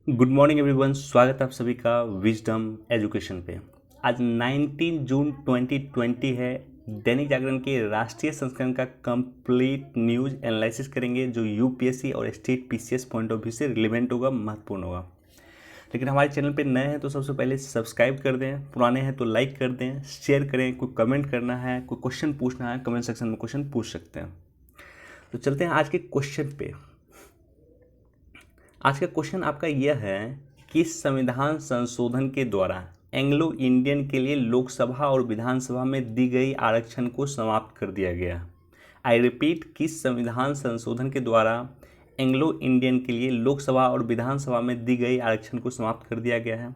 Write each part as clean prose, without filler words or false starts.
Good morning everyone, स्वागत है आप सभी का विजडम एजुकेशन पे। आज 19 जून 2020 है। दैनिक जागरण के राष्ट्रीय संस्करण का कंप्लीट न्यूज एनालिसिस करेंगे जो यूपीएससी और state PCS point of view से रिलेवेंट होगा, महत्वपूर्ण होगा। लेकिन हमारे चैनल पे नए हैं तो सबसे पहले सब्सक्राइब कर दें, पुराने हैं तो लाइक कर दें, शेयर करें। कोई कमेंट करना है, कोई क्वेश्चन पूछना है, कमेंट सेक्शन में क्वेश्चन पूछ सकते हैं। तो चलते हैं आज के क्वेश्चन पे। आज का क्वेश्चन आपका यह है कि संविधान संशोधन के द्वारा एंग्लो इंडियन के लिए लोकसभा और विधानसभा में दी गई आरक्षण को समाप्त कर दिया गया। आई रिपीट, किस संविधान संशोधन के द्वारा एंग्लो इंडियन के लिए लोकसभा और विधानसभा में दी गई आरक्षण को समाप्त कर दिया गया है।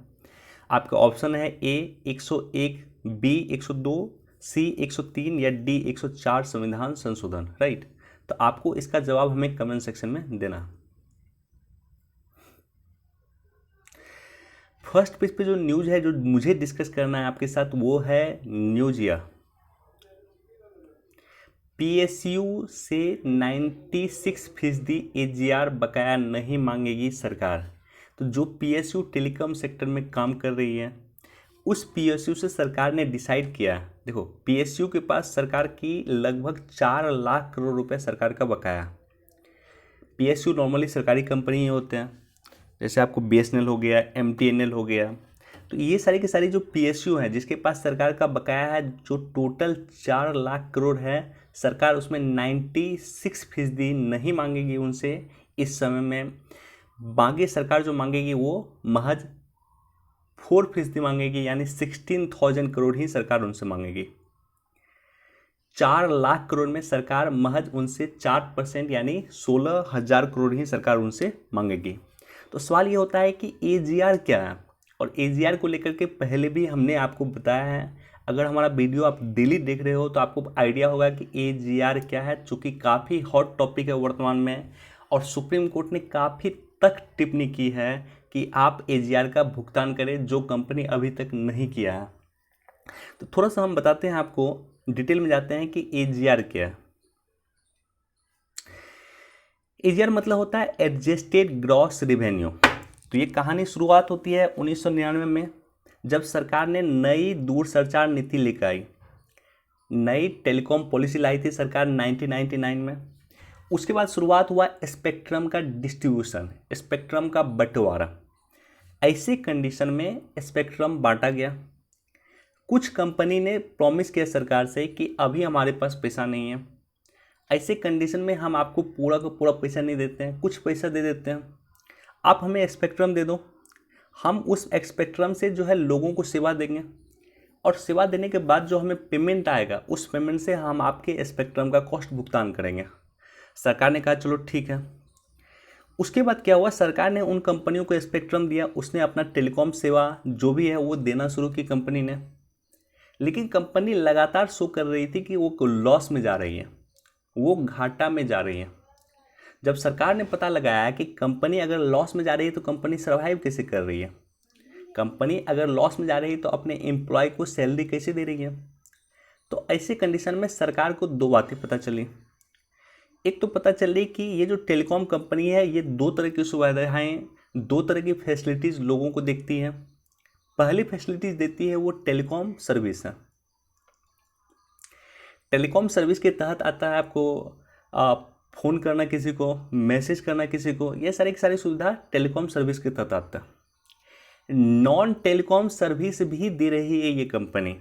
आपका ऑप्शन है ए 101, बी 102, सी 103 या डी 104 संविधान संशोधन। राइट, तो आपको इसका जवाब हमें कमेंट सेक्शन में देना। फर्स्ट पेज पे जो न्यूज है जो मुझे डिस्कस करना है आपके साथ वो है न्यूज यह पीएसयू से 96% एजीआर बकाया नहीं मांगेगी सरकार। तो जो पीएसयू टेलीकॉम सेक्टर में काम कर रही है उस पीएसयू से सरकार ने डिसाइड किया। देखो, पीएसयू के पास सरकार की लगभग 4 लाख करोड़ रुपए सरकार का बकाया। पीएसयू नॉर्मली सरकारी कंपनी ही होते हैं, जैसे आपको बीएसएनएल हो गया, एमटीएनएल हो गया। तो ये सारी की सारी जो पीएसयू हैं जिसके पास सरकार का बकाया है जो टोटल 4 लाख करोड़ है, सरकार उसमें 96% नहीं मांगेगी उनसे इस समय में। बाकी सरकार जो मांगेगी वो महज 4% मांगेगी, यानी 16,000 करोड़ ही सरकार उनसे मांगेगी। 4 लाख करोड़ में सरकार महज उनसे 4% यानी 16,000 करोड़ ही सरकार उनसे मांगेगी। तो सवाल ये होता है कि एजीआर क्या है, और एजीआर को लेकर के पहले भी हमने आपको बताया है। अगर हमारा वीडियो आप डेली देख रहे हो तो आपको आइडिया होगा कि एजीआर क्या है, चूँकि काफ़ी हॉट टॉपिक है वर्तमान में, और सुप्रीम कोर्ट ने काफ़ी तक टिप्पणी की है कि आप एजीआर का भुगतान करें जो कंपनी अभी तक नहीं किया है। तो थोड़ा सा हम बताते हैं आपको, डिटेल में जाते हैं कि एजीआर क्या है। एजीआर मतलब होता है एडजस्टेड ग्रॉस रेवेन्यू। तो ये कहानी शुरुआत होती है 1999 में, जब सरकार ने नई दूरसंचार नीति लेकर आई। नई टेलीकॉम पॉलिसी लाई थी सरकार 1999 में। उसके बाद शुरुआत हुआ स्पेक्ट्रम का डिस्ट्रीब्यूशन, स्पेक्ट्रम का बंटवारा। ऐसे कंडीशन में स्पेक्ट्रम बांटा गया। कुछ कंपनी ने प्रॉमिस किया सरकार से कि अभी हमारे पास पैसा नहीं है, ऐसे कंडीशन में हम आपको पूरा का पूरा पैसा नहीं देते हैं, कुछ पैसा दे देते हैं, आप हमें स्पेक्ट्रम दे दो। हम उस स्पेक्ट्रम से जो है लोगों को सेवा देंगे, और सेवा देने के बाद जो हमें पेमेंट आएगा उस पेमेंट से हम आपके स्पेक्ट्रम का कॉस्ट भुगतान करेंगे। सरकार ने कहा चलो ठीक है। उसके बाद क्या हुआ, सरकार ने उन कंपनियों को स्पेक्ट्रम दिया, उसने अपना टेलीकॉम सेवा जो भी है वो देना शुरू की कंपनी ने। लेकिन कंपनी लगातार शो कर रही थी कि वो लॉस में जा रही है, वो घाटा में जा रही है। जब सरकार ने पता लगाया कि कंपनी अगर लॉस में जा रही है तो कंपनी सर्वाइव कैसे कर रही है, कंपनी अगर लॉस में जा रही है तो अपने एम्प्लॉय को सैलरी कैसे दे रही है, तो ऐसे कंडीशन में सरकार को दो बातें पता चली। एक तो पता चली कि ये जो टेलीकॉम कंपनी है ये दो तरह की सुविधाएं, दो तरह की फैसिलिटीज़ लोगों को देखती है। पहली फैसिलिटीज़ देती है वो टेलीकॉम सर्विस है। टेलीकॉम सर्विस के तहत आता है आपको फ़ोन करना किसी को, मैसेज करना किसी को, ये सारी की सारी सुविधा टेलीकॉम सर्विस के तहत आता है। नॉन टेलीकॉम सर्विस भी दे रही है ये कंपनी,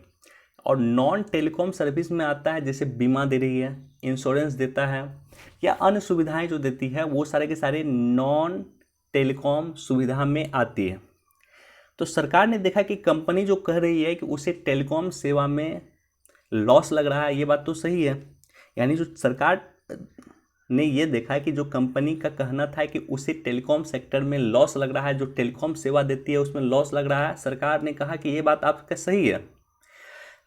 और नॉन टेलीकॉम सर्विस में आता है जैसे बीमा दे रही है, इंश्योरेंस देता है, या अन्य सुविधाएं जो देती है वो सारे के सारे नॉन टेलीकॉम सुविधा में आती है। तो सरकार ने देखा कि कंपनी जो कह रही है कि उसे टेलीकॉम सेवा में लॉस लग रहा है, ये बात तो सही है। यानी जो सरकार ने ये देखा कि जो कंपनी का कहना था कि उसे टेलीकॉम सेक्टर में लॉस लग रहा है, जो टेलीकॉम सेवा देती है उसमें लॉस लग रहा है, सरकार ने कहा कि ये बात आपका सही है।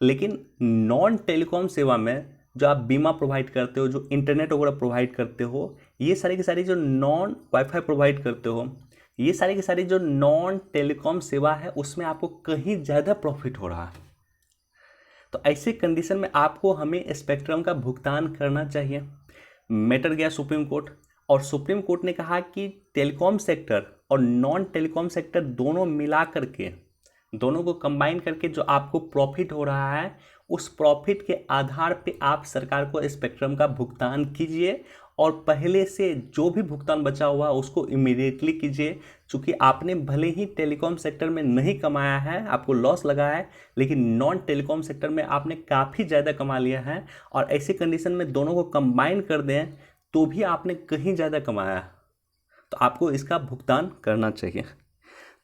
लेकिन नॉन टेलीकॉम सेवा में जो आप बीमा प्रोवाइड करते हो, जो इंटरनेट वगैरह प्रोवाइड करते हो, ये सारी की सारी जो नॉन वाईफाई प्रोवाइड करते हो, ये सारी की सारी जो नॉन टेलीकॉम सेवा है उसमें आपको कहीं ज़्यादा प्रॉफिट हो रहा है। तो ऐसे कंडीशन में आपको हमें स्पेक्ट्रम का भुगतान करना चाहिए। मैटर गया सुप्रीम कोर्ट, और सुप्रीम कोर्ट ने कहा कि टेलीकॉम सेक्टर और नॉन टेलीकॉम सेक्टर दोनों मिला करके, दोनों को कंबाइन करके जो आपको प्रॉफिट हो रहा है, उस प्रॉफिट के आधार पे आप सरकार को स्पेक्ट्रम का भुगतान कीजिए और पहले से जो भी भुगतान बचा हुआ उसको इमीडिएटली कीजिए। चूँकि आपने भले ही टेलीकॉम सेक्टर में नहीं कमाया है, आपको लॉस लगा है, लेकिन नॉन टेलीकॉम सेक्टर में आपने काफ़ी ज़्यादा कमा लिया है, और ऐसी कंडीशन में दोनों को कंबाइन कर दें तो भी आपने कहीं ज़्यादा कमाया, तो आपको इसका भुगतान करना चाहिए।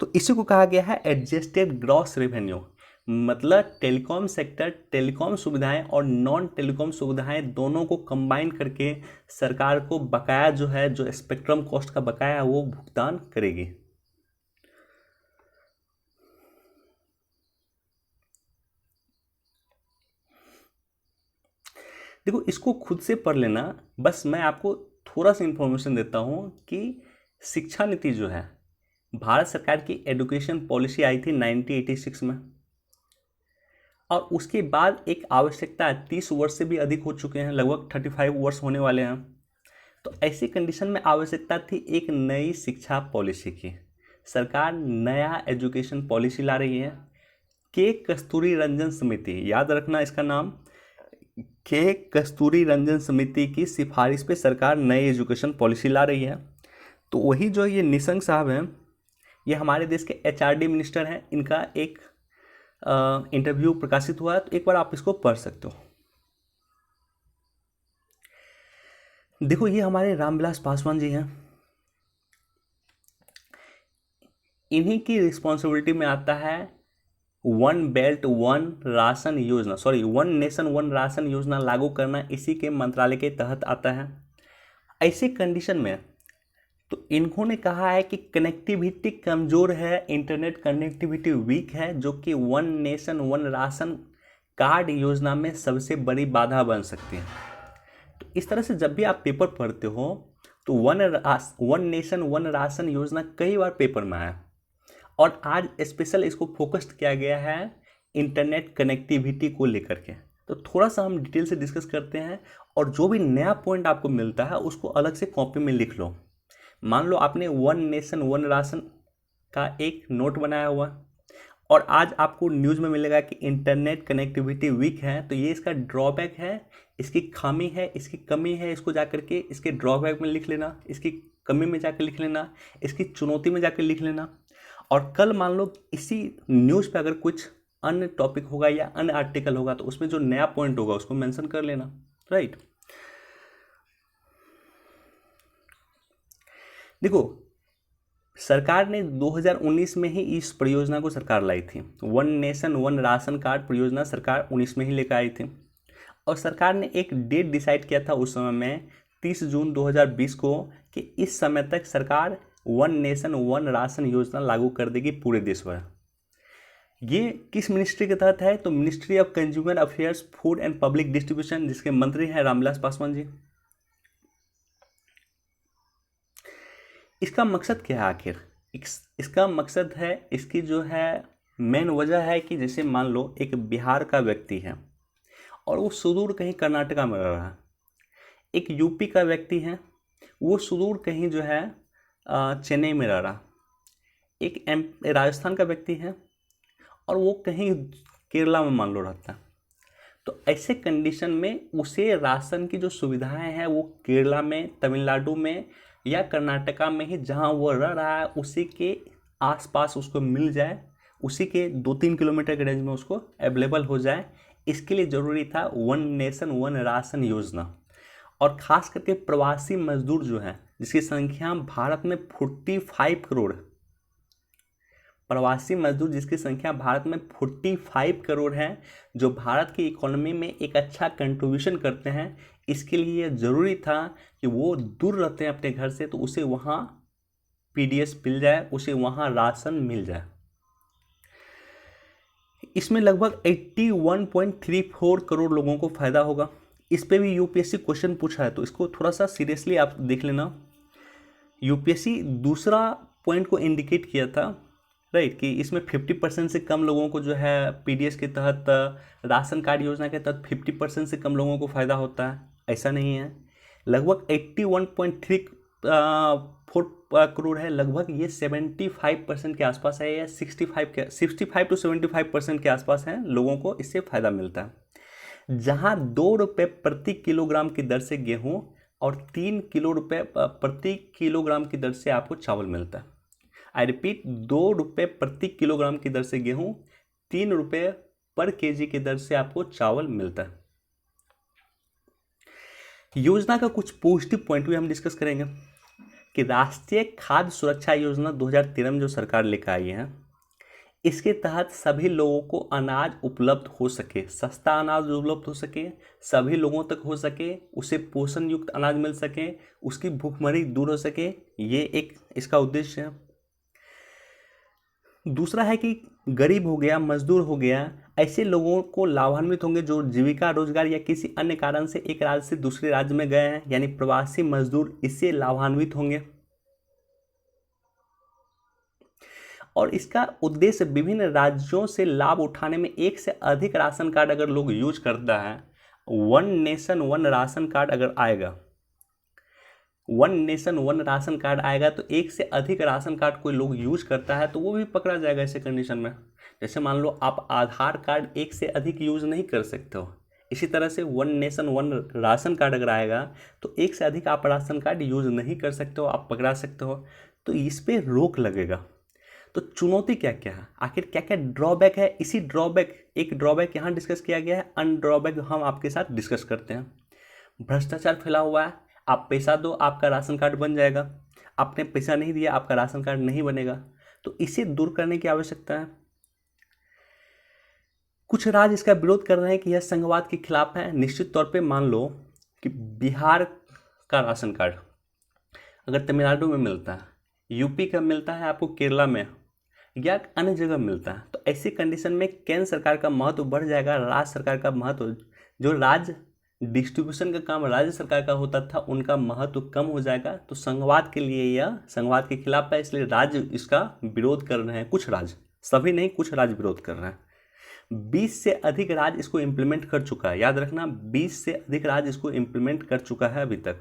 तो इसी को कहा गया है एडजस्टेड ग्रॉस रेवेन्यू। मतलब टेलीकॉम सेक्टर टेलीकॉम सुविधाएं और नॉन टेलीकॉम सुविधाएं दोनों को कंबाइन करके सरकार को बकाया जो है, जो स्पेक्ट्रम कॉस्ट का बकाया है, वो भुगतान करेगी। देखो, इसको खुद से पढ़ लेना, बस मैं आपको थोड़ा सा इंफॉर्मेशन देता हूँ कि शिक्षा नीति जो है, भारत सरकार की एजुकेशन पॉलिसी आई थी 1986 में, और उसके बाद एक आवश्यकता है, 30 वर्ष से भी अधिक हो चुके हैं, लगभग 35 वर्ष होने वाले हैं। तो ऐसी कंडीशन में आवश्यकता थी एक नई शिक्षा पॉलिसी की। सरकार नया एजुकेशन पॉलिसी ला रही है। के कस्तूरी रंजन समिति, याद रखना इसका नाम, के कस्तूरी रंजन समिति की सिफारिश पे सरकार नई एजुकेशन पॉलिसी ला रही है। तो वही जो ये निशंक साहब हैं, ये हमारे देश के एचआरडी मिनिस्टर हैं। इनका एक इंटरव्यू प्रकाशित हुआ है, तो एक बार आप इसको पढ़ सकते हो। देखो, ये हमारे रामविलास पासवान जी हैं। इन्हीं की रिस्पॉन्सिबिलिटी में आता है वन बेल्ट वन राशन योजना, sorry one nation one ration योजना लागू करना, इसी के मंत्रालय के तहत आता है। ऐसे कंडीशन में तो इन्होंने कहा है कि कनेक्टिविटी कमज़ोर है, इंटरनेट कनेक्टिविटी वीक है, जो कि one nation one ration card योजना में सबसे बड़ी बाधा बन सकती है। तो इस तरह से जब भी आप पेपर पढ़ते हो तो वन नेशन वन राशन योजना कई बार पेपर में आया, और आज स्पेशल इसको फोकस्ड किया गया है इंटरनेट कनेक्टिविटी को लेकर के। तो थोड़ा सा हम डिटेल से डिस्कस करते हैं, और जो भी नया पॉइंट आपको मिलता है उसको अलग से कॉपी में लिख लो। मान लो आपने वन नेशन वन राशन का एक नोट बनाया हुआ, और आज आपको न्यूज़ में मिलेगा कि इंटरनेट कनेक्टिविटी वीक है, तो ये इसका ड्रॉबैक है, इसकी खामी है, इसकी कमी है, इसको जाकर के इसके ड्रॉबैक में लिख लेना, इसकी कमी में जाकर लिख लेना, इसकी चुनौती में जाकर लिख लेना। और कल मान लो इसी न्यूज़ पे अगर कुछ अन्य टॉपिक होगा या अन्य आर्टिकल होगा, तो उसमें जो नया पॉइंट होगा उसको मेंशन कर लेना, राइट। देखो, सरकार ने 2019 में ही इस परियोजना को सरकार लाई थी। One nation one ration card परियोजना सरकार 19 में ही लेकर आई थी, और सरकार ने एक डेट डिसाइड किया था उस समय में 30 जून 2020 को, कि इस समय तक सरकार वन नेशन वन राशन योजना लागू कर देगी पूरे देश भर। ये किस मिनिस्ट्री के तहत है? तो ministry of consumer affairs, food and public distribution, जिसके मंत्री हैं रामविलास पासवान जी। इसका मकसद क्या है आखिर? इसका मकसद है, इसकी जो है मेन वजह है कि जैसे मान लो एक बिहार का व्यक्ति है और वो सुदूर कहीं कर्नाटका में रह रहा है, एक यूपी का व्यक्ति है, वो सुदूर कहीं जो है चेन्नई में रह रहा, एक राजस्थान का व्यक्ति है और वो कहीं केरला में मान लो रहता है। तो ऐसे कंडीशन में उसे राशन की जो सुविधाएं हैं वो केरला में, तमिलनाडु में या कर्नाटका में ही जहां वो रह रहा है उसी के आसपास उसको मिल जाए, उसी के 2-3 किलोमीटर के रेंज में उसको अवेलेबल हो जाए। इसके लिए ज़रूरी था वन नेशन वन राशन योजना। और ख़ास करके प्रवासी मजदूर जो हैं, जिसकी संख्या भारत में 45 करोड़, प्रवासी मजदूर जिसकी संख्या भारत में 45 करोड़ है, जो भारत की इकोनॉमी में एक अच्छा कंट्रीब्यूशन करते हैं, इसके लिए ज़रूरी था कि वो दूर रहते हैं अपने घर से, तो उसे वहाँ पीडीएस मिल जाए, उसे वहाँ राशन मिल जाए। इसमें लगभग 81.34 करोड़ लोगों को फ़ायदा होगा। इस पे भी यूपीएससी क्वेश्चन पूछा है, तो इसको थोड़ा सा सीरियसली आप देख लेना। यूपीएससी दूसरा पॉइंट को इंडिकेट किया था, राइट, कि इसमें 50% से कम लोगों को जो है पीडीएस के तहत, राशन कार्ड योजना के तहत 50% से कम लोगों को फ़ायदा होता है। ऐसा नहीं है, लगभग 4 करोड़ है लगभग, ये 75% के आसपास है, या 65 to 75% के आसपास है लोगों को इससे फ़ायदा मिलता है। जहां 2 रुपये प्रति किलोग्राम की दर से गेहूं और 3 किलो रुपये प्रति किलोग्राम की दर से आपको चावल मिलता है। आई रिपीट, 2 रुपये प्रति किलोग्राम की दर से गेहूं, 3 रुपये पर केजी की दर से आपको चावल मिलता है। योजना का कुछ पॉजिटिव पॉइंट भी हम डिस्कस करेंगे कि राष्ट्रीय खाद्य सुरक्षा योजना 2013 में जो सरकार लेकर आई है, इसके तहत सभी लोगों को अनाज उपलब्ध हो सके, सस्ता अनाज उपलब्ध हो सके, सभी लोगों तक हो सके, उसे पोषण युक्त अनाज मिल सके, उसकी भूखमरी दूर हो सके, ये एक इसका उद्देश्य है। दूसरा है कि गरीब हो गया, मजदूर हो गया, ऐसे लोगों को लाभान्वित होंगे जो जीविका, रोजगार या किसी अन्य कारण से एक राज्य से दूसरे राज्य में गए हैं, यानी प्रवासी मजदूर इससे लाभान्वित होंगे। और इसका उद्देश्य विभिन्न राज्यों से लाभ उठाने में एक से अधिक राशन कार्ड अगर लोग यूज करता है, one nation one ration card अगर आएगा, one nation one ration card आएगा तो एक से अधिक राशन कार्ड कोई लोग यूज करता है तो वो भी पकड़ा जाएगा ऐसे कंडीशन में। जैसे मान लो आप आधार कार्ड एक से अधिक यूज नहीं कर सकते हो, इसी तरह से one nation one ration card अगर आएगा तो एक से अधिक आप राशन कार्ड यूज नहीं कर सकते हो, आप पकड़ा सकते हो, तो इस पर रोक लगेगा। तो चुनौती क्या क्या है, आखिर क्या क्या ड्रॉबैक है, इसी ड्रॉबैक, एक ड्रॉबैक यहाँ डिस्कस किया गया है, अन ड्रॉबैक हम आपके साथ डिस्कस करते हैं। भ्रष्टाचार फैला हुआ है, आप पैसा दो आपका राशन कार्ड बन जाएगा, आपने पैसा नहीं दिया आपका राशन कार्ड नहीं बनेगा, तो इसे दूर करने की आवश्यकता है। कुछ राज्य इसका विरोध कर रहे हैं कि यह संघवाद के खिलाफ है। निश्चित तौर पे मान लो कि बिहार का राशन कार्ड अगर तमिलनाडु में मिलता है, यूपी का मिलता है आपको केरला में, या अन्य जगह मिलता है, तो ऐसी कंडीशन में केंद्र सरकार का महत्व बढ़ जाएगा, राज्य सरकार का महत्व, जो राज्य डिस्ट्रीब्यूशन का काम राज्य सरकार का होता था उनका महत्व कम हो जाएगा। तो संघवाद के लिए यह संघवाद के खिलाफ है, इसलिए राज्य इसका विरोध कर रहे हैं, कुछ राज्य, सभी नहीं, कुछ राज्य विरोध कर रहे हैं। 20 से अधिक राज्य इसको इम्प्लीमेंट कर चुका है, याद रखना 20 से अधिक राज्य इसको इम्प्लीमेंट कर चुका है अभी तक।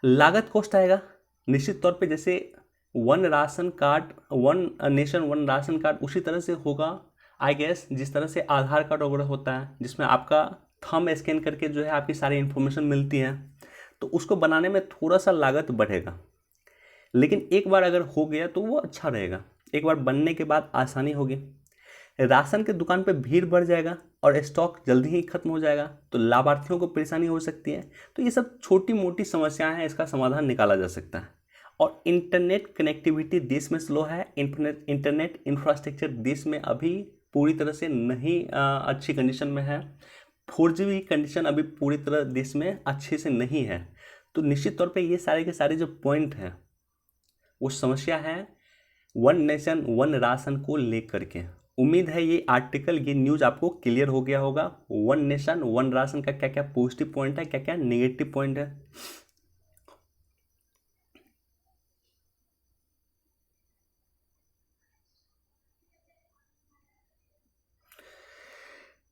लागत कॉस्ट आएगा निश्चित तौर पे, जैसे one ration card, one nation one ration card उसी तरह से होगा आई गेस, जिस तरह से आधार कार्ड वगैरह होता है जिसमें आपका थंब स्कैन करके जो है आपकी सारी इन्फॉर्मेशन मिलती है, तो उसको बनाने में थोड़ा सा लागत बढ़ेगा, लेकिन एक बार अगर हो गया तो वो अच्छा रहेगा, एक बार बनने के बाद आसानी होगी। राशन के दुकान पे भीड़ बढ़ जाएगा और स्टॉक जल्दी ही खत्म हो जाएगा, तो लाभार्थियों को परेशानी हो सकती है। तो ये सब छोटी मोटी समस्याएं हैं, इसका समाधान निकाला जा सकता है। और इंटरनेट कनेक्टिविटी देश में स्लो है, इंटरनेट इंफ्रास्ट्रक्चर देश में अभी पूरी तरह से नहीं अच्छी कंडीशन में है, 4G कंडीशन अभी पूरी तरह देश में अच्छे से नहीं है। तो निश्चित तौर पे ये सारे के सारे जो पॉइंट हैं वो समस्या है वन नेशन वन राशन को लेकर के। उम्मीद है ये आर्टिकल, ये न्यूज़ आपको क्लियर हो गया होगा। वन नेशन वन राशन का क्या क्या पॉजिटिव पॉइंट है, क्या क्या नेगेटिव पॉइंट है।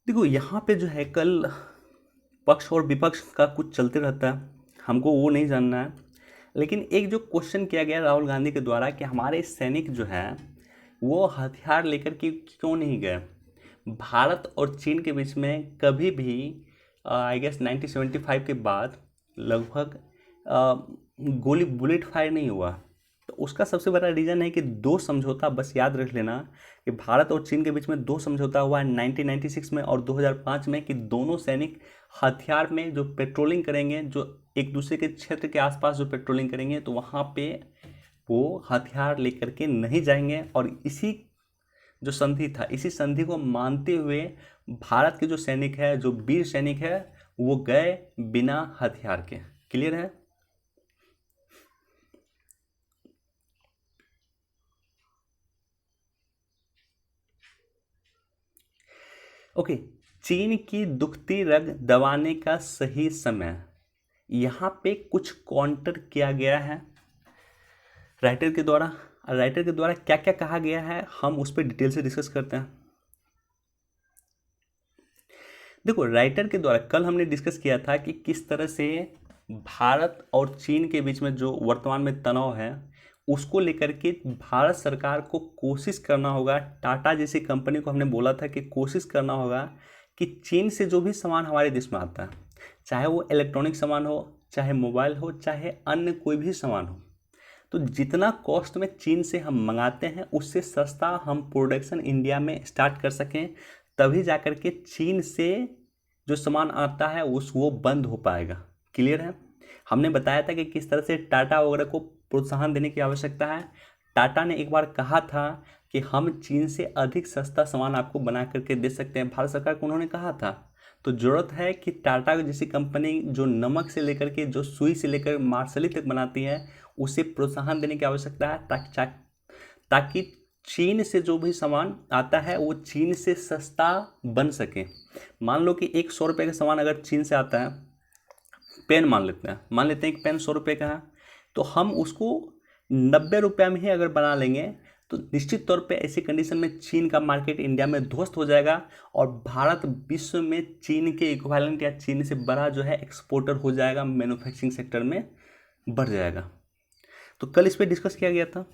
देखो यहाँ पे जो है कल पक्ष और विपक्ष का कुछ चलते रहता है, हमको वो नहीं जानना है, लेकिन एक जो क्वेश्चन किया गया राहुल गांधी के द्वारा कि हमारे सैनिक जो हैं वो हथियार लेकर के क्यों नहीं गए। भारत और चीन के बीच में कभी भी आई गेस 1975 के बाद लगभग गोली बुलेट फायर नहीं हुआ। तो उसका सबसे बड़ा रीज़न है कि 2 समझौता, बस याद रख लेना कि भारत और चीन के बीच में 2 समझौता हुआ है 1996 में और 2005 में, कि दोनों सैनिक हथियार में जो पेट्रोलिंग करेंगे, जो एक दूसरे के क्षेत्र के आसपास जो पेट्रोलिंग करेंगे, तो वहाँ पे वो हथियार लेकर के नहीं जाएंगे। और इसी जो संधि था, इसी संधि को मानते हुए भारत के जो सैनिक है, जो वीर सैनिक है, वो गए बिना हथियार के। क्लियर है। ओके, चीन की दुखती रग दबाने का सही समय, यहाँ पे कुछ काउंटर किया गया है राइटर के द्वारा। राइटर के द्वारा क्या क्या कहा गया है हम उस पर डिटेल से डिस्कस करते हैं। देखो राइटर के द्वारा कल हमने डिस्कस किया था कि किस तरह से भारत और चीन के बीच में जो वर्तमान में तनाव है उसको लेकर के भारत सरकार को कोशिश करना होगा। टाटा जैसी कंपनी को हमने बोला था कि कोशिश करना होगा कि चीन से जो भी सामान हमारे देश में आता है, चाहे वो इलेक्ट्रॉनिक सामान हो, चाहे मोबाइल हो, चाहे अन्य कोई भी सामान हो, तो जितना कॉस्ट में चीन से हम मंगाते हैं उससे सस्ता हम प्रोडक्शन इंडिया में स्टार्ट कर सकें, तभी जाकर के चीन से जो सामान आता है वो बंद हो पाएगा। क्लियर है? हमने बताया था कि किस तरह से टाटा वगैरह को प्रोत्साहन देने की आवश्यकता है। टाटा ने एक बार कहा था कि हम चीन से अधिक सस्ता सामान आपको बना करके दे सकते हैं, भारत सरकार को उन्होंने कहा था। तो ज़रूरत है कि टाटा जैसी कंपनी जो नमक से लेकर के जो सुई से लेकर मार्शली तक बनाती है उसे प्रोत्साहन देने की आवश्यकता है, ताकि चीन से जो भी सामान आता है वो चीन से सस्ता बन सके। मान लो कि एक 100 रुपये का सामान अगर चीन से आता है, पेन मान लेते हैं कि पेन 100 रुपये का है, तो हम उसको 90 रुपये में ही अगर बना लेंगे तो निश्चित तौर पे ऐसी कंडीशन में चीन का मार्केट इंडिया में ध्वस्त हो जाएगा और भारत विश्व में चीन के इक्विवेलेंट या चीन से बड़ा जो है एक्सपोर्टर हो जाएगा, मैन्युफैक्चरिंग सेक्टर में बढ़ जाएगा। तो कल इस पर डिस्कस किया गया था।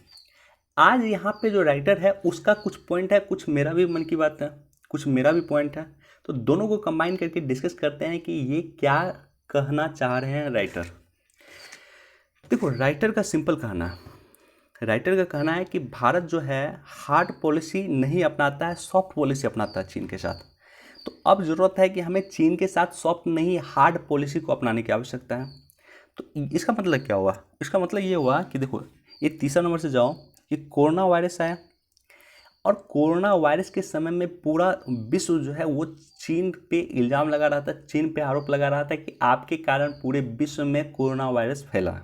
आज यहाँ पे जो राइटर है उसका कुछ पॉइंट है, कुछ मेरा भी मन की बात है, कुछ मेरा भी पॉइंट है, तो दोनों को कंबाइन करके डिस्कस करते हैं कि ये क्या कहना चाह रहे हैं राइटर। देखो, राइटर का सिंपल कहना है, राइटर का कहना है कि भारत जो है हार्ड पॉलिसी नहीं अपनाता है, सॉफ्ट पॉलिसी अपनाता है चीन के साथ। तो अब ज़रूरत है कि हमें चीन के साथ सॉफ्ट नहीं हार्ड पॉलिसी को अपनाने की आवश्यकता है। तो इसका मतलब क्या हुआ? इसका मतलब ये हुआ कि देखो, ये तीसरा नंबर से जाओ कि कोरोना वायरस आया और कोरोना वायरस के समय में पूरा विश्व जो है वो चीन पे इल्ज़ाम लगा रहा था, चीन पे आरोप लगा रहा था कि आपके कारण पूरे विश्व में कोरोना वायरस फैला।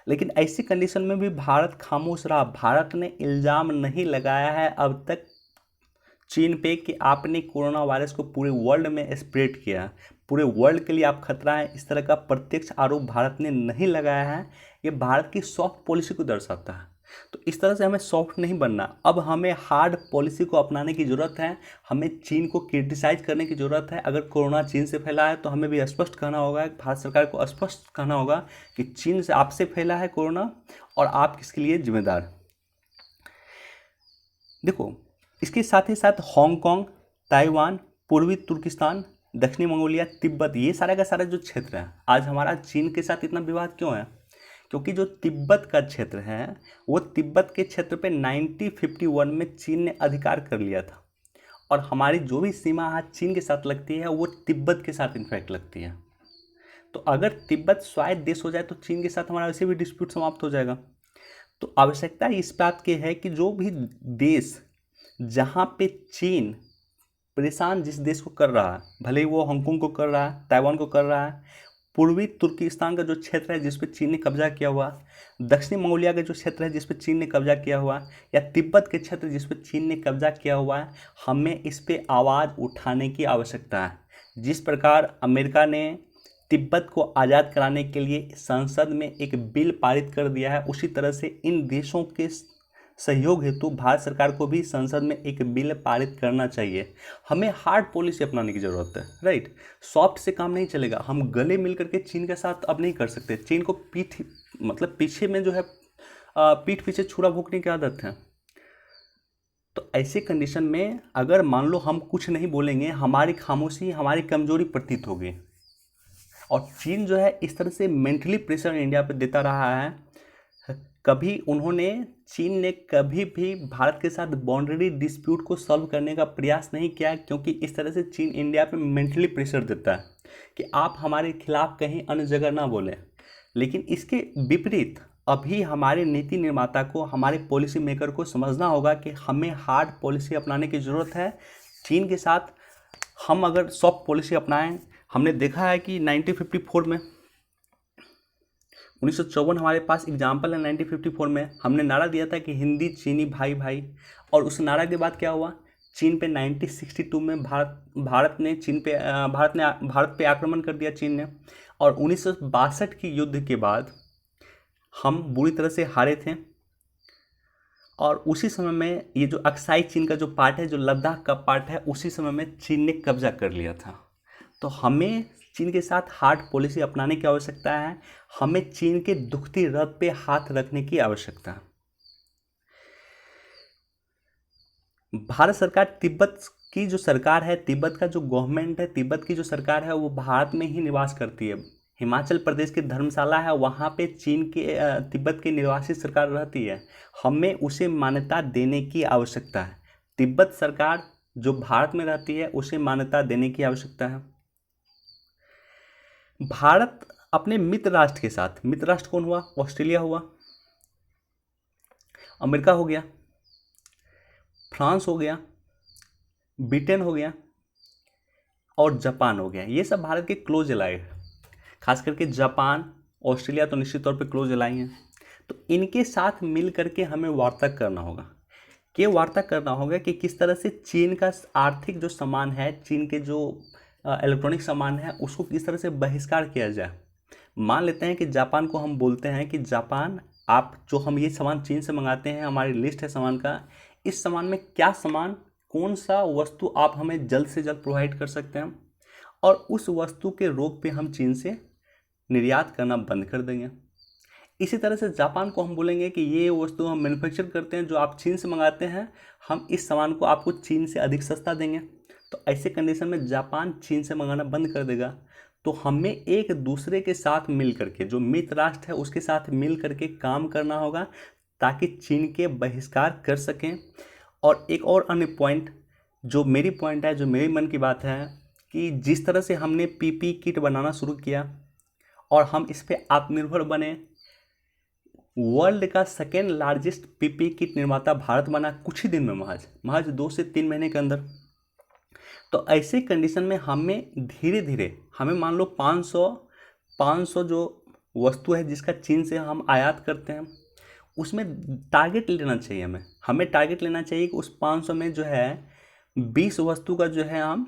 लेकिन ऐसी कंडीशन में भी भारत खामोश रहा। भारत ने इल्ज़ाम नहीं लगाया है अब तक चीन पे कि आपने कोरोना वायरस को पूरे वर्ल्ड में स्प्रेड किया, पूरे वर्ल्ड के लिए आप खतरा है, इस तरह का प्रत्यक्ष आरोप भारत ने नहीं लगाया है। ये भारत की सॉफ्ट पॉलिसी को दर्शाता है। तो इस तरह से हमें सॉफ्ट नहीं बनना, अब हमें हार्ड पॉलिसी को अपनाने की ज़रूरत है। हमें चीन को क्रिटिसाइज करने की ज़रूरत है। अगर कोरोना चीन से फैला है तो हमें भी स्पष्ट कहना होगा, भारत सरकार को स्पष्ट कहना होगा कि चीन से आपसे फैला है कोरोना और आप किसके लिए जिम्मेदार। देखो, इसके साथ ही साथ हांगकांग, ताइवान, पूर्वी तुर्किस्तान, दक्षिणी मंगोलिया, तिब्बत, ये सारा का सारा जो क्षेत्र है, आज हमारा चीन के साथ इतना विवाद क्यों है? क्योंकि जो तिब्बत का क्षेत्र है वो तिब्बत के क्षेत्र पे 1951 में चीन ने अधिकार कर लिया था और हमारी जो भी सीमा आज चीन के साथ लगती है वो तिब्बत के साथ इनफैक्ट लगती है। तो अगर तिब्बत स्वायत्त देश हो जाए तो चीन के साथ हमारा वैसे भी डिस्प्यूट समाप्त हो जाएगा। तो आवश्यकता इस बात की है कि जो भी देश जहाँ पे चीन परेशान जिस देश को कर रहा है, भले ही वो हांगकांग को कर रहा है, ताइवान को कर रहा है, पूर्वी तुर्किस्तान का जो क्षेत्र है जिस पे चीन ने कब्जा किया हुआ, दक्षिणी मंगोलिया का जो क्षेत्र है जिस पे चीन ने कब्जा किया हुआ, या तिब्बत के क्षेत्र जिस पे चीन ने कब्जा किया हुआ है, हमें इस पे आवाज़ उठाने की आवश्यकता है। जिस प्रकार अमेरिका ने तिब्बत को आज़ाद कराने के लिए संसद में एक बिल पारित कर दिया है, उसी तरह से इन देशों के सहयोग हेतु भारत सरकार को भी संसद में एक बिल पारित करना चाहिए। हमें हार्ड पॉलिसी अपनाने की ज़रूरत है, राइट। सॉफ्ट से काम नहीं चलेगा। हम गले मिल करके चीन के साथ अब नहीं कर सकते। चीन को पीछे में जो है पीठ पीछे छुरा भोंकने की आदत है। तो ऐसे कंडीशन में अगर मान लो हम कुछ नहीं बोलेंगे, हमारी खामोशी हमारी कमजोरी प्रतीत होगी। और चीन जो है इस तरह से मेंटली प्रेशर इंडिया पे देता रहा है। चीन ने कभी भी भारत के साथ बाउंड्री डिस्प्यूट को सॉल्व करने का प्रयास नहीं किया, क्योंकि इस तरह से चीन इंडिया पे मेंटली प्रेशर देता है कि आप हमारे खिलाफ कहीं अन्य जगह ना बोलें। लेकिन इसके विपरीत अभी हमारे नीति निर्माता को, हमारे पॉलिसी मेकर को समझना होगा कि हमें हार्ड पॉलिसी अपनाने की ज़रूरत है। चीन के साथ हम अगर सॉफ्ट पॉलिसी अपनाएं, हमने देखा है कि 1954 में 1954 हमारे पास एग्जाम्पल है। 1954 में हमने नारा दिया था कि हिंदी चीनी भाई भाई, और उस नारा के बाद क्या हुआ? चीन पे 1962 में भारत पे आक्रमण कर दिया चीन ने, और 1962 की युद्ध के बाद हम बुरी तरह से हारे थे। और उसी समय में ये जो अक्साई चीन का जो पार्ट है, जो लद्दाख का पार्ट है, उसी समय में चीन ने कब्जा कर लिया था। तो हमें चीन के साथ हार्ड पॉलिसी अपनाने की आवश्यकता है। हमें चीन के दुखती रथ पे हाथ रखने की आवश्यकता है। भारत सरकार, तिब्बत की जो सरकार है, तिब्बत का जो गवर्नमेंट है, तिब्बत की जो सरकार है वो भारत में ही निवास करती है। हिमाचल प्रदेश की धर्मशाला है, वहाँ पे चीन के तिब्बत की निर्वासित सरकार रहती है। हमें उसे मान्यता देने की आवश्यकता है। तिब्बत सरकार जो भारत में रहती है उसे मान्यता देने की आवश्यकता है। भारत अपने मित्र राष्ट्र के साथ, मित्र राष्ट्र कौन हुआ? ऑस्ट्रेलिया हुआ, अमेरिका हो गया, फ्रांस हो गया, ब्रिटेन हो गया और जापान हो गया। ये सब भारत के क्लोज एलाइड है। खास करके जापान, ऑस्ट्रेलिया तो निश्चित तौर पे क्लोज एलाई हैं। तो इनके साथ मिल करके हमें वार्ता करना होगा। कि वार्ता करना होगा कि किस तरह से चीन का आर्थिक जो सामान है, चीन के जो इलेक्ट्रॉनिक सामान है, उसको किस तरह से बहिष्कार किया जाए। मान लेते हैं कि जापान को हम बोलते हैं कि जापान, आप जो हम ये सामान चीन से मंगाते हैं, हमारी लिस्ट है सामान का, इस सामान में क्या सामान, कौन सा वस्तु आप हमें जल्द से जल्द प्रोवाइड कर सकते हैं, और उस वस्तु के रोक पे हम चीन से निर्यात करना बंद कर देंगे। इसी तरह से जापान को हम बोलेंगे कि ये वस्तु हम मैन्युफैक्चर करते हैं, जो आप चीन से मंगाते हैं, हम इस सामान को आपको चीन से अधिक सस्ता देंगे। तो ऐसे कंडीशन में जापान चीन से मंगाना बंद कर देगा। तो हमें एक दूसरे के साथ मिल करके, जो मित्र राष्ट्र है उसके साथ मिल करके काम करना होगा ताकि चीन के बहिष्कार कर सकें। और एक और अन्य पॉइंट, जो मेरी पॉइंट है, जो मेरे मन की बात है, कि जिस तरह से हमने पीपी किट बनाना शुरू किया और हम इस पर आत्मनिर्भर बने, वर्ल्ड का सेकेंड लार्जेस्ट पीपी किट निर्माता भारत बना कुछ ही दिन में, महज 2 से 3 महीने के अंदर। तो ऐसे कंडीशन में हमें धीरे धीरे, हमें मान लो 500 जो वस्तु है जिसका चीन से हम आयात करते हैं, उसमें टारगेट लेना चाहिए। हमें टारगेट लेना चाहिए कि उस 500 में जो है 20 वस्तु का जो है हम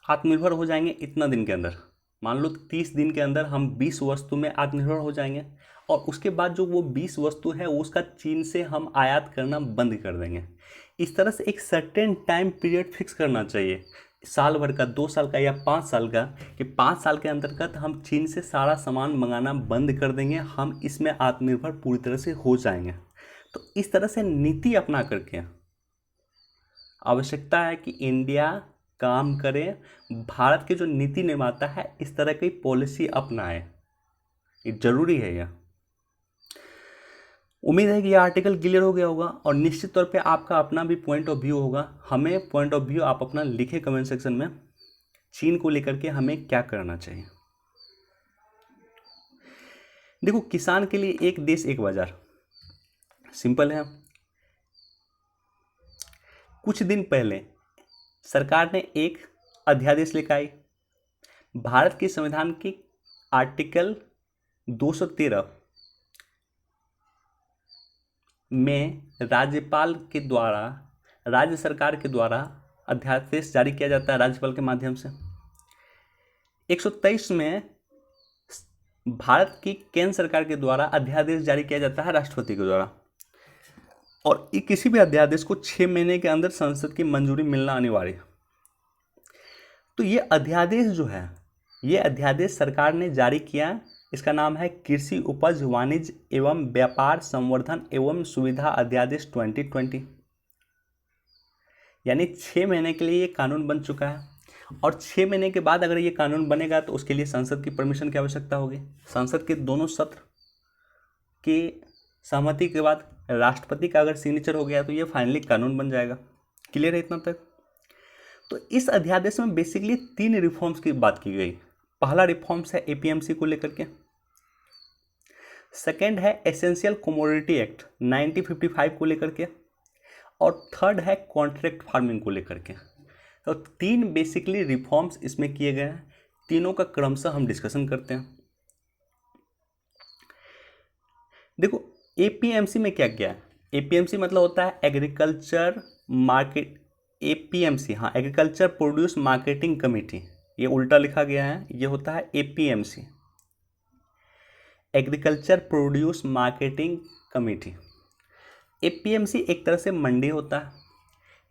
आत्मनिर्भर हो जाएंगे इतना दिन के अंदर। मान लो 30 दिन के अंदर हम 20 वस्तु में आत्मनिर्भर हो जाएंगे, और उसके बाद जो वो 20 वस्तु है उसका चीन से हम आयात करना बंद कर देंगे। इस तरह से एक सर्टेन टाइम पीरियड फिक्स करना चाहिए, साल भर का, 2 साल का या 5 साल का, कि 5 साल के अंतर्गत हम चीन से सारा सामान मंगाना बंद कर देंगे, हम इसमें आत्मनिर्भर पूरी तरह से हो जाएंगे। तो इस तरह से नीति अपना करके आवश्यकता है कि इंडिया काम करे, भारत के जो नीति निर्माता है इस तरह की पॉलिसी अपनाए, ये जरूरी है। यह उम्मीद है कि यह आर्टिकल क्लियर हो गया होगा, और निश्चित तौर पे आपका अपना भी पॉइंट ऑफ व्यू होगा। हमें पॉइंट ऑफ व्यू आप अपना लिखे कमेंट सेक्शन में, चीन को लेकर के हमें क्या करना चाहिए। देखो, किसान के लिए एक देश एक बाजार सिंपल है। कुछ दिन पहले सरकार ने एक अध्यादेश लेकर आई। भारत के संविधान की आर्टिकल 213 में राज्यपाल के द्वारा, राज्य सरकार के द्वारा अध्यादेश जारी किया जाता है राज्यपाल के माध्यम से। 123 में भारत की केंद्र सरकार के द्वारा अध्यादेश जारी किया जाता है राष्ट्रपति के द्वारा, और किसी भी अध्यादेश को 6 महीने के अंदर संसद की मंजूरी मिलना अनिवार्य है। तो ये अध्यादेश जो है, ये अध्यादेश सरकार ने जारी किया। इसका नाम है कृषि उपज वाणिज्य एवं व्यापार संवर्धन एवं सुविधा अध्यादेश 2020। यानी 6 महीने के लिए ये कानून बन चुका है, और 6 महीने के बाद अगर ये कानून बनेगा तो उसके लिए संसद की परमिशन की आवश्यकता होगी। संसद के दोनों सत्र की सहमति के बाद राष्ट्रपति का अगर सिग्नेचर हो गया तो ये फाइनली कानून बन जाएगा। क्लियर है इतना तक? तो इस अध्यादेश में बेसिकली 3 रिफॉर्म्स की बात की गई। पहला रिफॉर्म्स है एपीएमसी को लेकर के, सेकेंड है एसेंशियल कमोडिटी एक्ट 1955 को लेकर के, और थर्ड है कॉन्ट्रैक्ट फार्मिंग को लेकर के। तो 3 बेसिकली रिफॉर्म्स इसमें किए गए हैं। तीनों का क्रमशः हम डिस्कशन करते हैं। देखो, एपीएमसी में क्या क्या है? एपीएमसी मतलब होता है एग्रीकल्चर मार्केट, एपीएमसी, हाँ, एग्रीकल्चर प्रोड्यूस मार्केटिंग कमेटी, ये उल्टा लिखा गया है, ये होता है APMC, agriculture produce marketing committee. APMC एक तरह से मंडी होता है।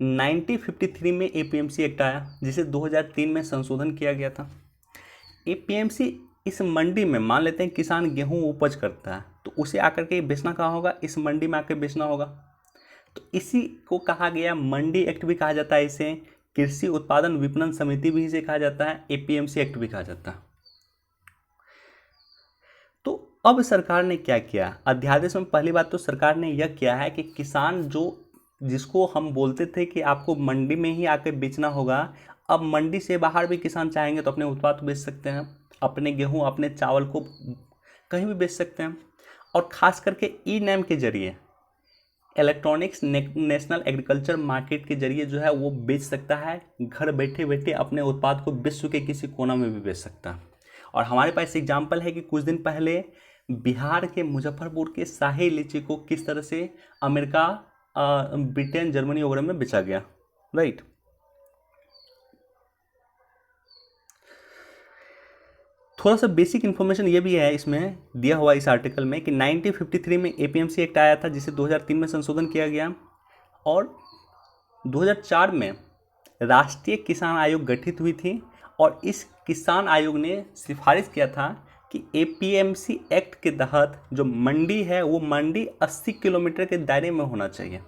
1953 में एपीएमसी एक्ट आया, जिसे 2003 में संशोधन किया गया था। एपीएमसी इस मंडी में, मान लेते हैं किसान गेहूं उपज करता है तो उसे आकर के बेचना कहाँ होगा, इस मंडी में आकर बेचना होगा। तो इसी को कहा गया मंडी एक्ट भी कहा जाता है, इसे कृषि उत्पादन विपणन समिति भी इसे कहा जाता है, एपीएमसी एक्ट भी कहा जाता है। तो अब सरकार ने क्या किया, अध्यादेश में पहली बात तो सरकार ने यह किया है कि किसान जिसको हम बोलते थे कि आपको मंडी में ही आकर बेचना होगा, अब मंडी से बाहर भी किसान चाहेंगे तो अपने उत्पाद बेच सकते हैं, अपने गेहूं अपने चावल को कहीं भी बेच सकते हैं। और ख़ास करके ई नैम के जरिए, इलेक्ट्रॉनिक्स नेशनल एग्रीकल्चर मार्केट के जरिए जो है वो बेच सकता है, घर बैठे बैठे अपने उत्पाद को विश्व के किसी कोना में भी बेच सकता है। और हमारे पास एग्जाम्पल है कि कुछ दिन पहले बिहार के मुजफ्फरपुर के शाही लीची को किस तरह से अमेरिका, ब्रिटेन, जर्मनी वगैरह में बेचा गया, राइट। थोड़ा सा बेसिक इन्फॉर्मेशन ये भी है इसमें दिया हुआ इस आर्टिकल में कि 1953 में एपीएमसी एक्ट आया था जिसे 2003 में संशोधन किया गया, और 2004 में राष्ट्रीय किसान आयोग गठित हुई थी। और इस किसान आयोग ने सिफारिश किया था कि एपीएमसी एक्ट के तहत जो मंडी है वो मंडी 80 किलोमीटर के दायरे में होना चाहिए।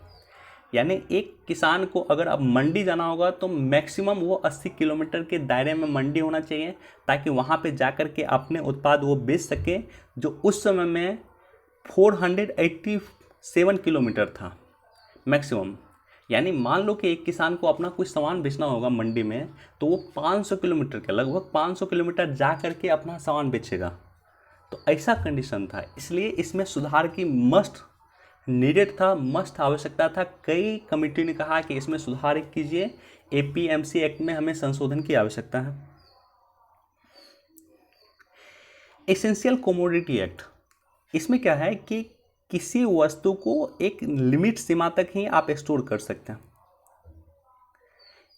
यानी एक किसान को अगर अब मंडी जाना होगा तो मैक्सिमम वो 80 किलोमीटर के दायरे में मंडी होना चाहिए, ताकि वहाँ पे जाकर के अपने उत्पाद वो बेच सके, जो उस समय में 487 किलोमीटर था मैक्सिमम। यानी मान लो कि एक किसान को अपना कुछ सामान बेचना होगा मंडी में, तो वो 500 किलोमीटर के, लगभग 500 किलोमीटर जा करके अपना सामान बेचेगा। तो ऐसा कंडीशन था, इसलिए इसमें सुधार की मस्ट नीडेड था, मस्ट आवश्यकता था। कई कमेटी ने कहा कि इसमें सुधार कीजिए, एपीएमसी एक्ट में हमें संशोधन की आवश्यकता है। एसेंशियल कमोडिटी एक्ट, इसमें क्या है कि किसी वस्तु को एक लिमिट सीमा तक ही आप स्टोर कर सकते हैं,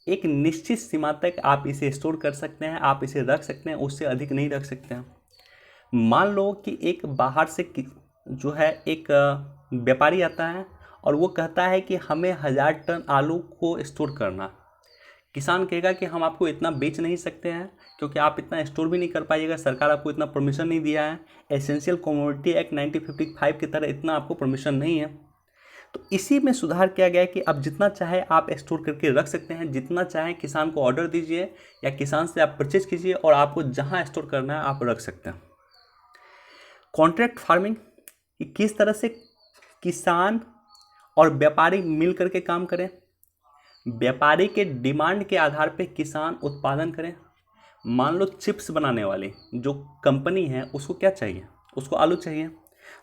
एक निश्चित सीमा तक आप इसे स्टोर कर सकते हैं, आप इसे रख सकते हैं, उससे अधिक नहीं रख सकते हैं। मान लो कि एक बाहर से जो है एक व्यापारी आता है और वो कहता है कि हमें 1000 टन आलू को स्टोर करना। किसान कहेगा कि हम आपको इतना बेच नहीं सकते हैं क्योंकि आप इतना स्टोर भी नहीं कर पाइएगा, सरकार आपको इतना परमिशन नहीं दिया है, एसेंशियल कमोडिटी एक्ट 1955 की तरह इतना आपको परमिशन नहीं है। तो इसी में सुधार किया गया कि अब जितना चाहे आप स्टोर करके रख सकते हैं, जितना चाहे किसान को ऑर्डर दीजिए या किसान से आप परचेज कीजिए और आपको जहाँ स्टोर करना है आप रख सकते हैं। कॉन्ट्रैक्ट फार्मिंग, कि किस तरह से किसान और व्यापारी मिल करके काम करें, व्यापारी के डिमांड के आधार पे किसान उत्पादन करें। मान लो चिप्स बनाने वाली जो कंपनी है उसको क्या चाहिए, उसको आलू चाहिए,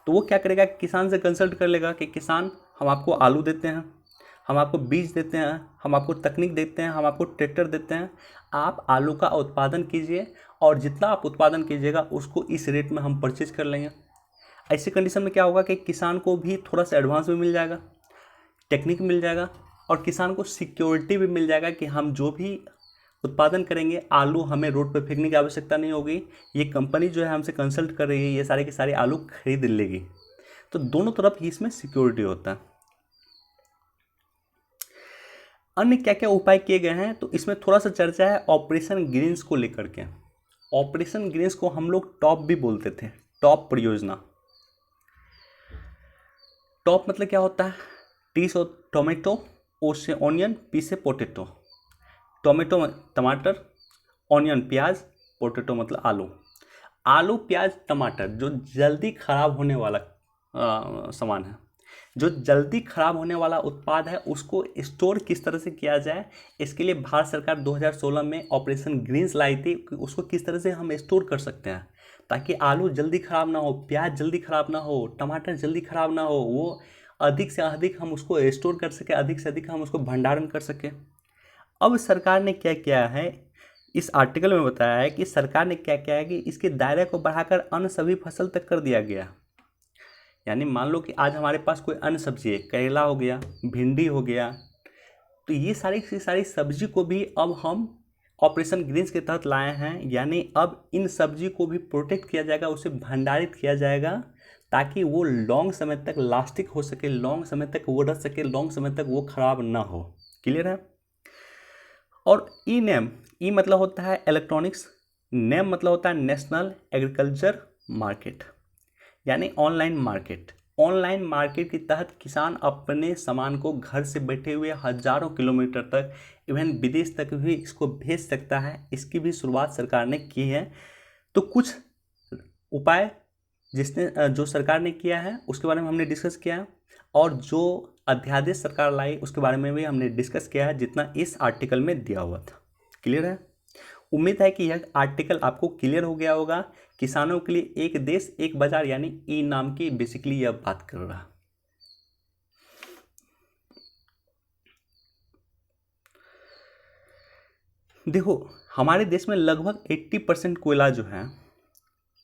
तो वो क्या करेगा, किसान से कंसल्ट कर लेगा कि किसान हम आपको आलू देते हैं, हम आपको बीज देते हैं, हम आपको तकनीक देते हैं, हम आपको ट्रैक्टर देते हैं, आप आलू का उत्पादन कीजिए और जितना आप उत्पादन कीजिएगा उसको इस रेट में हम परचेज कर लेंगे। ऐसी कंडीशन में क्या होगा कि किसान को भी थोड़ा सा एडवांस भी मिल जाएगा, टेक्निक मिल जाएगा, और किसान को सिक्योरिटी भी मिल जाएगा कि हम जो भी उत्पादन करेंगे आलू हमें रोड पर फेंकने की आवश्यकता नहीं होगी, ये कंपनी जो है हमसे कंसल्ट कर रही है ये सारे के सारे आलू खरीद लेगी। तो दोनों तरफ ही इसमें सिक्योरिटी होता है। अन्य क्या क्या उपाय किए गए हैं, तो इसमें थोड़ा सा चर्चा है ऑपरेशन ग्रीन्स को लेकर के। ऑपरेशन ग्रीन्स को हम लोग टॉप भी बोलते थे, टॉप परियोजना। टॉप मतलब क्या होता है, टी से टोमेटो, ओ से ऑनियन, पी से पोटैटो। टोमेटो टमाटर, ऑनियन प्याज, पोटैटो मतलब आलू। आलू प्याज टमाटर जो जल्दी खराब होने वाला सामान है, जो जल्दी खराब होने वाला उत्पाद है, उसको स्टोर किस तरह से किया जाए, इसके लिए भारत सरकार 2016 में ऑपरेशन ग्रीन्स लाई थी। उसको किस तरह से हम स्टोर कर सकते हैं ताकि आलू जल्दी ख़राब ना हो, प्याज जल्दी ख़राब ना हो, टमाटर जल्दी ख़राब ना हो, वो अधिक से अधिक हम उसको स्टोर कर सकें, अधिक से अधिक हम उसको भंडारण कर सकें। अब सरकार ने क्या किया है, इस आर्टिकल में बताया है कि सरकार ने क्या किया है कि इसके दायरे को बढ़ाकर अन्य सभी फसल तक कर दिया गया। यानी मान लो कि आज हमारे पास कोई अन्य सब्जी है, करेला हो गया, भिंडी हो गया, तो ये सारी सब्जी को भी अब हम ऑपरेशन ग्रीन्स के तहत लाए हैं। यानी अब इन सब्जी को भी प्रोटेक्ट किया जाएगा, उसे भंडारित किया जाएगा ताकि वो लॉन्ग समय तक लास्टिक हो सके, लॉन्ग समय तक वो रह सके, लॉन्ग समय तक वो खराब ना हो। क्लियर है। और ई नेम, ई मतलब होता है इलेक्ट्रॉनिक्स नेम मतलब होता है नेशनल एग्रीकल्चर मार्केट, यानी ऑनलाइन मार्केट। ऑनलाइन मार्केट के तहत किसान अपने सामान को घर से बैठे हुए हजारों किलोमीटर तक, इवन विदेश तक भी इसको भेज सकता है। इसकी भी शुरुआत सरकार ने की है। तो कुछ उपाय जो सरकार ने किया है उसके बारे में हमने डिस्कस किया है, और जो अध्यादेश सरकार लाई उसके बारे में भी हमने डिस्कस किया है, जितना इस आर्टिकल में दिया हुआ था। क्लियर है? उम्मीद है कि यह आर्टिकल आपको क्लियर हो गया होगा। किसानों के लिए एक देश एक बाजार यानी ई नाम की बेसिकली यह बात कर रहा। देखो, हमारे देश में लगभग 80% कोयला जो है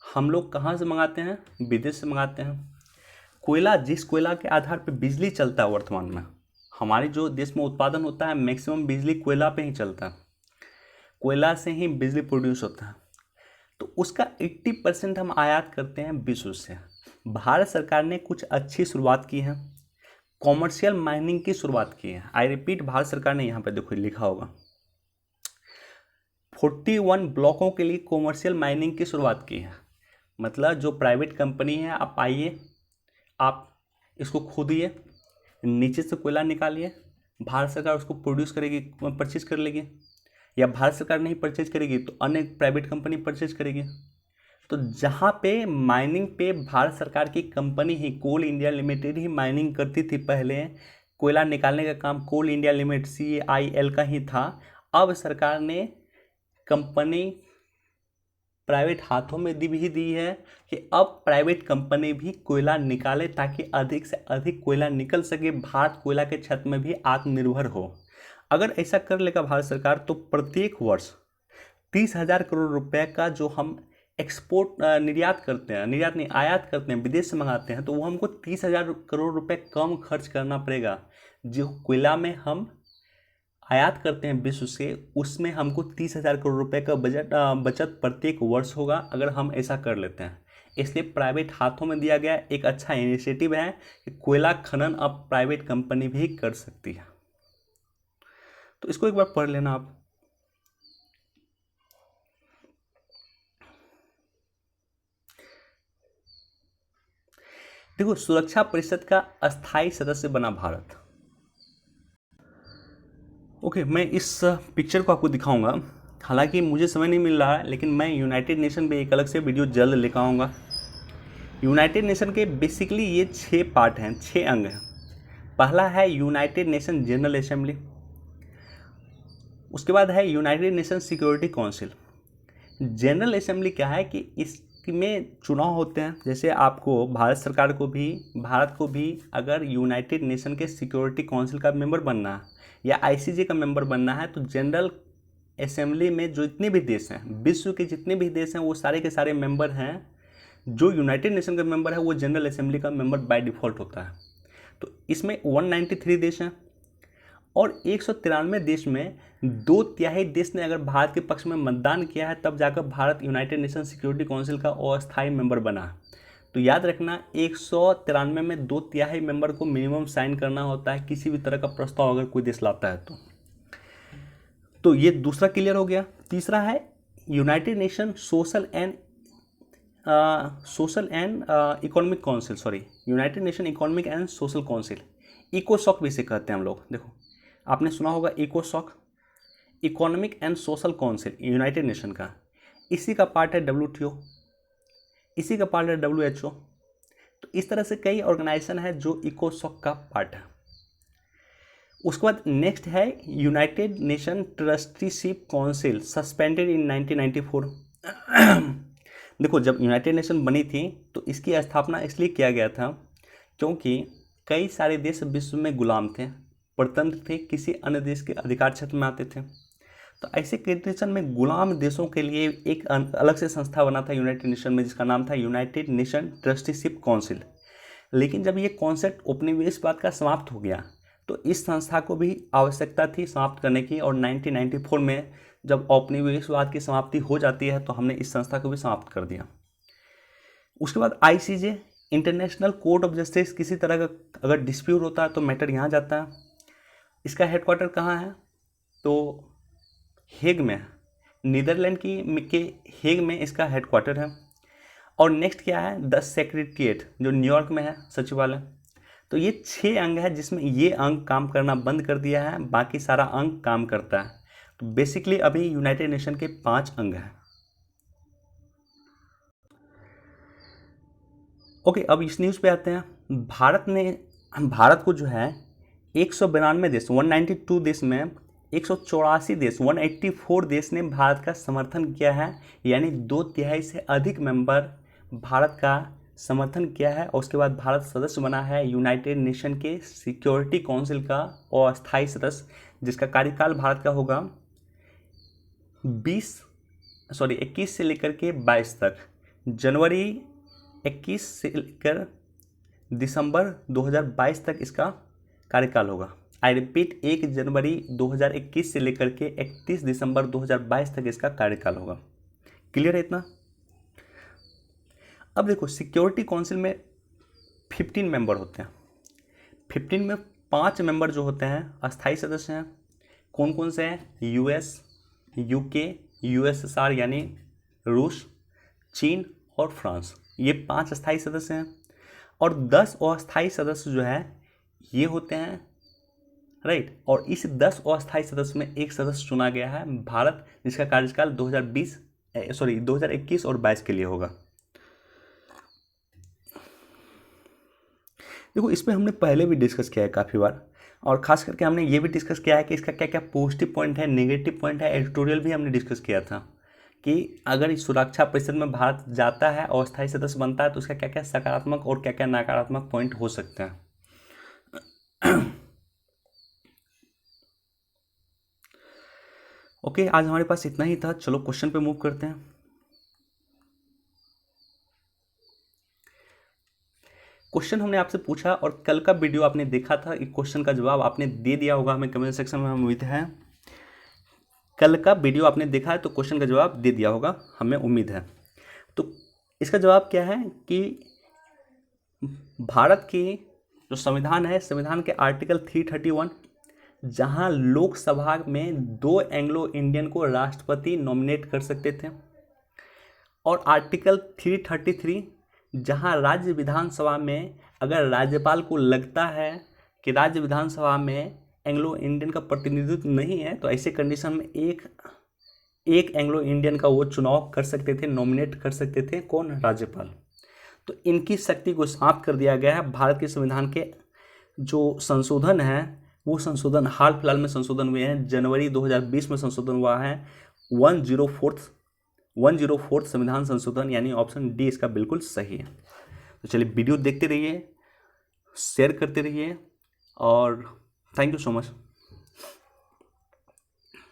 हम लोग कहाँ से मंगाते हैं? विदेश से मंगाते हैं। जिस कोयला के आधार पर बिजली चलता है वर्तमान में, हमारे जो देश में उत्पादन होता है मैक्सिमम बिजली कोयला पे ही चलता है। कोयला से ही बिजली प्रोड्यूस होता है। तो उसका 80% हम आयात करते हैं विश्व से। भारत सरकार ने कुछ अच्छी शुरुआत की है। कॉमर्शियल माइनिंग की शुरुआत की है। आई रिपीट, भारत सरकार ने यहाँ पे देखो लिखा होगा 41 ब्लॉकों के लिए कॉमर्शियल माइनिंग की शुरुआत की है। मतलब जो प्राइवेट कंपनी है, आप आइए, आप इसको खोदिए, नीचे से कोयला निकालिए, भारत सरकार उसको प्रोड्यूस करेगी, परचेज कर लेगी, या भारत सरकार नहीं परचेज करेगी तो अन्य प्राइवेट कंपनी परचेज करेगी। तो जहाँ पे माइनिंग पे भारत सरकार की कंपनी ही कोल इंडिया लिमिटेड ही माइनिंग करती थी, पहले कोयला निकालने का काम कोल इंडिया लिमिटेड CIL का ही था। अब सरकार ने कंपनी प्राइवेट हाथों में भी दी है कि अब प्राइवेट कंपनी भी कोयला निकाले, ताकि अधिक से अधिक कोयला निकल सके, भारत कोयला के क्षेत्र में भी आत्मनिर्भर हो। अगर ऐसा कर लेगा भारत सरकार तो प्रत्येक वर्ष 30,000 करोड़ रुपए का जो हम एक्सपोर्ट निर्यात करते हैं, निर्यात नहीं आयात करते हैं, विदेश से मंगाते हैं, तो वो हमको 30,000 करोड़ रुपए कम खर्च करना पड़ेगा। जो कोयला में हम आयात करते हैं विश्व से, उसमें हमको 30,000 करोड़ रुपए का बचत प्रत्येक वर्ष होगा अगर हम ऐसा कर लेते हैं। इसलिए प्राइवेट हाथों में दिया गया एक अच्छा इनिशिएटिव है कि कोयला खनन अब प्राइवेट कंपनी भी कर सकती है। तो इसको एक बार पढ़ लेना आप। देखो, सुरक्षा परिषद का अस्थायी सदस्य बना भारत। ओके, मैं इस पिक्चर को आपको दिखाऊंगा। हालांकि मुझे समय नहीं मिल रहा है, लेकिन मैं यूनाइटेड नेशन पे एक अलग से वीडियो जल्द लेकर आऊँगा। यूनाइटेड नेशन के बेसिकली ये 6 पार्ट हैं, 6 अंग हैं। पहला है यूनाइटेड नेशन जनरल असेंबली, उसके बाद है United nation security council. General assembly क्या है कि इसमें चुनाव होते हैं। जैसे आपको भारत सरकार को भी, भारत को भी अगर यूनाइटेड नेशन के सिक्योरिटी काउंसिल का मेंबर बनना है या ICJ का मेंबर बनना है, तो जनरल असेंबली में जो जितने भी देश हैं, विश्व के जितने भी देश हैं, वो सारे के सारे मेंबर हैं। जो यूनाइटेड नेशन का मेंबर है वो जनरल असेंबली का मेंबर बाय डिफ़ॉल्ट होता है। तो इसमें 193 देश हैं, और 193 देश में 2/3 देश ने अगर भारत के पक्ष में मतदान किया है, तब जाकर Bharat United nation security council का अस्थायी मेंबर बना। तो याद रखना, 193 में 2/3 मेंबर को मिनिमम साइन करना होता है किसी भी तरह का प्रस्ताव अगर कोई देश लाता है तो ये दूसरा क्लियर हो गया। तीसरा है United Nation Social and Economic Council, sorry, United Nation Economic and Social Council, इकोसॉक भी इसे कहते हैं हम लोग। देखो, आपने सुना होगा इकोसॉक, Economic and Social Council United Nation का। इसी का पार्ट है WTO, इसी का पार्ट है WHO। तो इस तरह से कई ऑर्गेनाइजेशन है जो इकोसॉक का पार्ट है। उसके बाद नेक्स्ट है United nation trusteeship council, suspended in 1994। देखो, जब यूनाइटेड नेशन बनी थी तो इसकी स्थापना इसलिए किया गया था क्योंकि कई सारे देश विश्व में गुलाम थे, परतंत्र थे, किसी अन्य देश के अधिकार क्षेत्र में आते थे। तो ऐसे कंडीशन में गुलाम देशों के लिए एक अलग से संस्था बना था यूनाइटेड नेशन में, जिसका नाम था यूनाइटेड नेशन ट्रस्टीशिप काउंसिल। लेकिन जब ये कॉन्सेप्ट उपनिवेशवाद का समाप्त हो गया तो इस संस्था को भी आवश्यकता थी समाप्त करने की, और 1994 में जब औपनिवेशवाद की समाप्ति हो जाती है तो हमने इस संस्था को भी समाप्त कर दिया। उसके बाद ICJ, international court of justice, किसी तरह का अगर डिस्प्यूट होता है तो मैटर यहाँ जाता है। इसका हेडक्वार्टर कहाँ है? तो हेग में है, नीदरलैंड के हेग में इसका हेडक्वार्टर है। और नेक्स्ट क्या है, द सेक्रेटरिएट जो न्यूयॉर्क में है, सचिवालय। तो ये 6 अंग है जिसमें ये अंग काम करना बंद कर दिया है, बाकी सारा अंग काम करता है। तो बेसिकली अभी यूनाइटेड नेशन के 5 अंग हैं। ओके, अब इस न्यूज़ पे आते हैं। भारत को जो है 192 देश, 192 देश में 184 देश, 184 देश ने भारत का समर्थन किया है, यानी 2/3 से अधिक मेंबर भारत का समर्थन किया है। और उसके बाद भारत सदस्य बना है यूनाइटेड नेशन के सिक्योरिटी काउंसिल का अस्थायी सदस्य, जिसका कार्यकाल भारत का होगा 21 से लेकर के 22 तक। जनवरी 21 से लेकर दिसंबर 2022 तक इसका कार्यकाल होगा। आई रिपीट, 1 जनवरी 2021 से लेकर के 31 दिसंबर 2022 तक इसका कार्यकाल होगा। क्लियर है इतना? अब देखो, सिक्योरिटी काउंसिल में 15 मेंबर होते हैं। 15 में 5 मेंबर जो होते हैं अस्थायी सदस्य हैं। कौन कौन से हैं? यूएस, यूके, यूएसएसआर यानी रूस, चीन और फ्रांस, ये 5 अस्थायी सदस्य हैं। और 10 अस्थायी सदस्य जो है ये होते हैं, राइट। और इस 10 अस्थायी सदस्य में एक सदस्य चुना गया है भारत, जिसका कार्यकाल 2021 और 22 के लिए होगा। देखो, इस पर हमने पहले भी डिस्कस किया है काफ़ी बार, और ख़ास करके हमने ये भी डिस्कस किया है कि इसका क्या क्या पॉजिटिव पॉइंट है, नेगेटिव पॉइंट है। एडिटोरियल भी हमने डिस्कस किया था कि अगर इस सुरक्षा परिषद में भारत जाता है और अस्थायी सदस्य बनता है तो उसका क्या क्या सकारात्मक और क्या क्या नकारात्मक पॉइंट हो सकते हैं। ओके, आज हमारे पास इतना ही था। चलो क्वेश्चन पे मूव करते हैं। क्वेश्चन हमने आपसे पूछा और कल का वीडियो आपने देखा था, इस क्वेश्चन का जवाब आपने दे दिया होगा हमें कमेंट सेक्शन में, उम्मीद है। कल का वीडियो आपने देखा है तो क्वेश्चन का जवाब दे दिया होगा, हमें उम्मीद है। तो इसका जवाब क्या है कि भारत की जो संविधान है, संविधान के आर्टिकल 331, जहां लोकसभा में 2 एंग्लो इंडियन को राष्ट्रपति नॉमिनेट कर सकते थे, और आर्टिकल 333 जहां राज्य विधानसभा में अगर राज्यपाल को लगता है कि राज्य विधानसभा में एंग्लो इंडियन का प्रतिनिधित्व नहीं है तो ऐसे कंडीशन में एक एंग्लो इंडियन का वो चुनाव कर सकते थे, नॉमिनेट कर सकते थे। कौन? राज्यपाल। तो इनकी शक्ति को समाप्त कर दिया गया है। भारत के संविधान के जो संशोधन है वो संशोधन हाल फिलहाल में संशोधन हुए हैं, जनवरी 2020 में संशोधन हुआ है, 104 संविधान संशोधन, यानी ऑप्शन डी इसका बिल्कुल सही है। तो चलिए वीडियो देखते रहिए, शेयर करते रहिए, और थैंक यू सो मच।